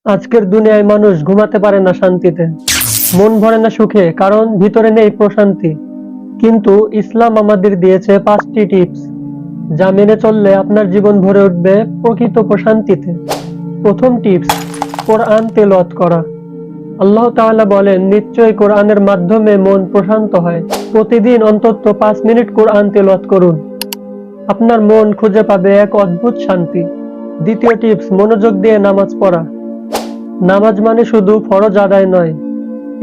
আজকের দুনিয়ায় মানুষ ঘুমাতে পারে না শান্তিতে, মন ভরে না সুখে, কারণ ভিতরে নেই প্রশান্তি। কিন্তু ইসলাম আমাদের দিয়েছে 5টি টিপস, যা মেনে চললে আপনার জীবন ভরে উঠবে প্রকৃত প্রশান্তিতে। প্রথম টিপস, কোরআন তেলাওয়াত করা। আল্লাহ তাআলা বলেন, নিশ্চয়ই কোরআনের মাধ্যমে মন প্রশান্ত হয়। প্রতিদিন অন্তত 5 মিনিট কোরআন তেলাওয়াত করুন, আপনার মন খুঁজে পাবে এক অদ্ভুত শান্তি। দ্বিতীয় টিপস, মনোযোগ দিয়ে নামাজ পড়া। নামাজ মানে শুধু ফরজ আদায় নয়,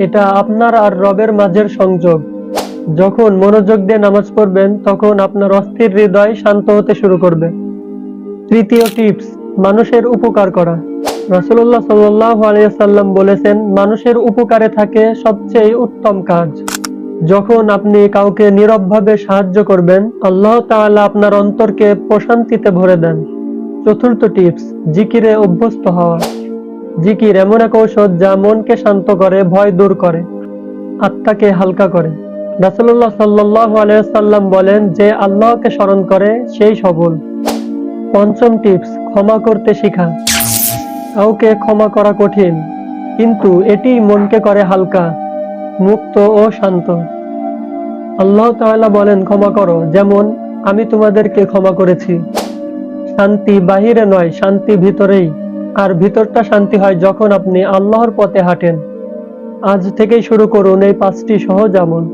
এটা আপনার আর রবের মাঝের সংযোগ। যখন মনোযোগ দিয়ে নামাজ পড়বেন, তখন আপনার অস্থির হৃদয় শান্ত হতে শুরু করবে। তৃতীয় টিপস, মানুষের উপকার করা। রাসূলুল্লাহ সাল্লাল্লাহু আলাইহি ওয়াসাল্লাম বলেছেন, মানুষের উপকারে থাকে সবচেয়ে উত্তম কাজ। যখন আপনি কাউকে নীরবভাবে সাহায্য করবেন, আল্লাহ তাআলা আপনার অন্তরকে প্রশান্তিতে ভরে দেন। চতুর্থ টিপস, জিকিরে অভ্যস্ত হওয়া। জিকির এমন এক ঔষধ যা মনকে শান্ত করে, ভয় দূর করে, আত্মাকে হালকা করে। রাসূলুল্লাহ সাল্লাল্লাহু আলাইহি ওয়াসাল্লাম বলেন, যে আল্লাহকে স্মরণ করে সেই সফল। পঞ্চম টিপস, ক্ষমা করতে শিখা। কাউকে ক্ষমা করা কঠিন, কিন্তু এটি মনকে করে হালকা, মুক্ত ও শান্ত। আল্লাহ তাআলা বলেন, ক্ষমা করো যেমন আমি তোমাদেরকে ক্ষমা করেছি। শান্তি বাহিরে নয়, শান্তি ভিতরেই। আর ভিতরটা শান্তি হয় যখন আপনি আল্লাহর পথে হাঁটেন। আজ থেকেই শুরু করুন এই 5টি সহজ আমল।